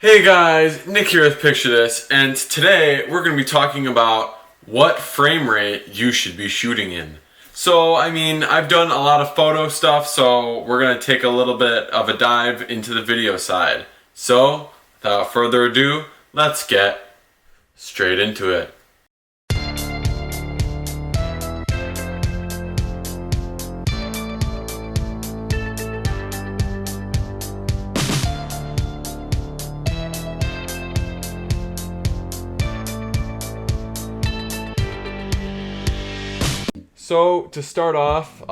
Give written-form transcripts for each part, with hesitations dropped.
Hey guys, Nick here with Picture This, and today we're going to be talking about what frame rate you should be shooting in. So, I've done a lot of photo stuff, so we're going to take a little bit of a dive into the video side. So, without further ado, let's get straight into it. So to start off,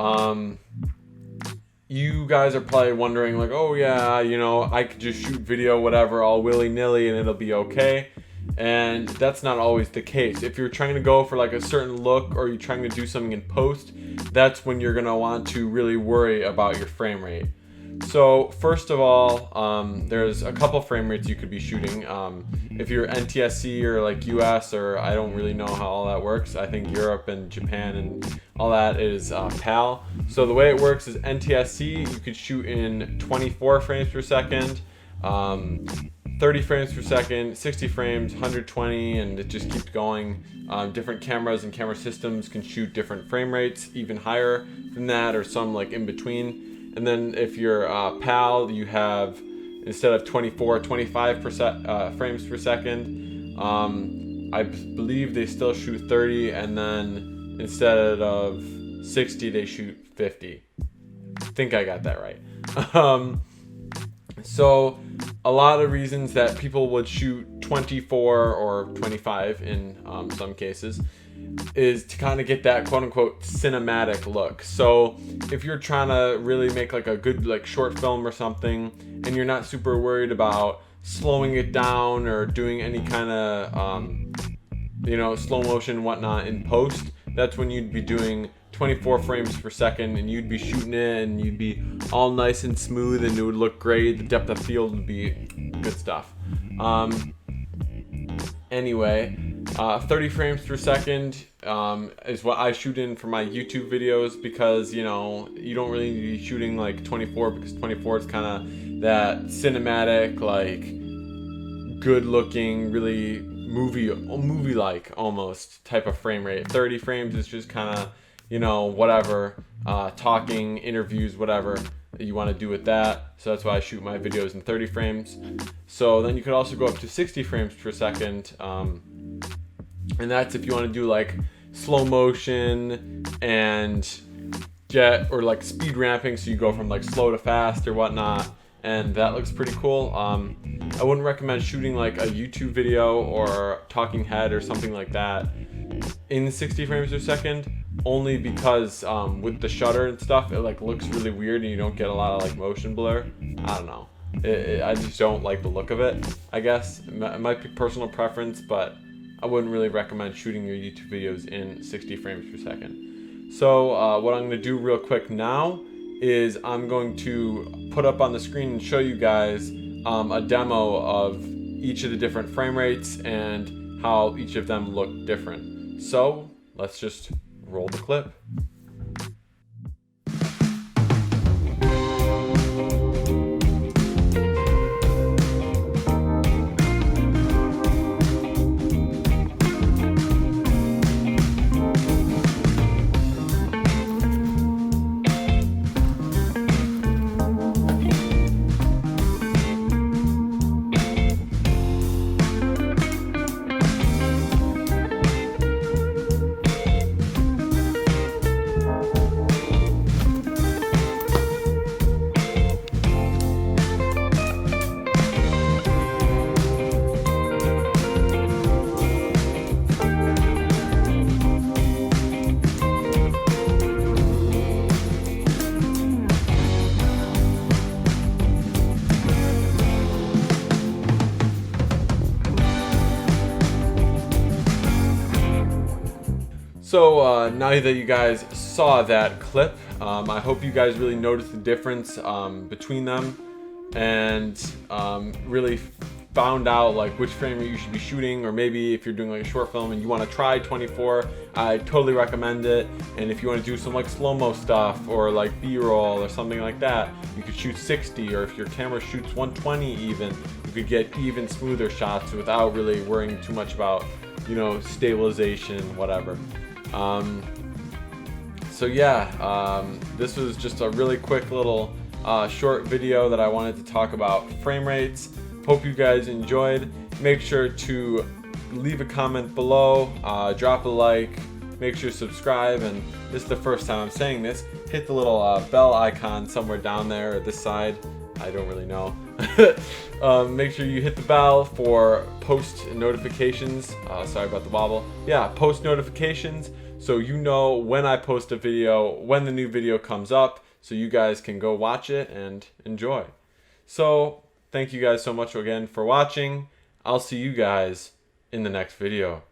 you guys are probably wondering like, oh yeah, I could just shoot video, whatever, all willy-nilly and it'll be okay. And that's not always the case. If you're trying to go for like a certain look or you're trying to do something in post, that's when you're gonna want to really worry about your frame rate. So first of all, there's a couple frame rates you could be shooting. If you're NTSC or like US, or I don't really know how all that works. I think Europe and Japan and all that is PAL. So the way it works is NTSC, you could shoot in 24 frames per second, 30 frames per second, 60 frames, 120, and it just keeps going. Different cameras and camera systems can shoot different frame rates, even higher than that, or some like in between. And then if you're PAL, you have, instead of 24, 25 frames per second. I believe they still shoot 30, and then instead of 60, they shoot 50. I think I got that right. So a lot of reasons that people would shoot 24 or 25 in some cases is to kind of get that quote-unquote cinematic look. So if you're trying to really make like a good like short film or something, and you're not super worried about slowing it down or doing any kind of slow motion and whatnot in post, that's when you'd be doing 24 frames per second, and you'd be shooting it and you'd be all nice and smooth and it would look great. The depth of field would be good stuff. Anyway, 30 frames per second is what I shoot in for my YouTube videos, because you don't really need to be shooting like 24, because 24 is kind of that cinematic, like good looking, really movie-like almost type of frame rate. 30 frames is just kind of whatever, talking, interviews, whatever you want to do with that. So that's why I shoot my videos in 30 frames. So then you could also go up to 60 frames per second, and that's if you want to do like slow motion and or like speed ramping, so you go from like slow to fast or whatnot, and that looks pretty cool. I wouldn't recommend shooting like a YouTube video or talking head or something like that in 60 frames per second, only because with the shutter and stuff, it like looks really weird and you don't get a lot of like motion blur. I don't know. I just don't like the look of it, I guess. It might be personal preference, but I wouldn't really recommend shooting your YouTube videos in 60 frames per second. So what I'm going to do real quick now is I'm going to put up on the screen and show you guys a demo of each of the different frame rates and how each of them look different. So let's just roll the clip. So now that you guys saw that clip, I hope you guys really noticed the difference between them, and really found out like which frame rate you should be shooting, or maybe if you're doing like a short film and you want to try 24, I totally recommend it. And if you want to do some like slow-mo stuff or like B-roll or something like that, you could shoot 60, or if your camera shoots 120 even, you could get even smoother shots without really worrying too much about, you know, stabilization, whatever. So yeah, this was just a really quick little short video that I wanted to talk about frame rates. Hope you guys enjoyed. Make sure to leave a comment below, drop a like, make sure to subscribe, and this is the first time I'm saying this, hit the little bell icon somewhere down there or this side, I don't really know. Make sure you hit the bell for post notifications. Sorry about the wobble. Yeah, post notifications, so you know when I post a video, when the new video comes up, so you guys can go watch it and enjoy. So thank you guys so much again for watching. I'll see you guys in the next video.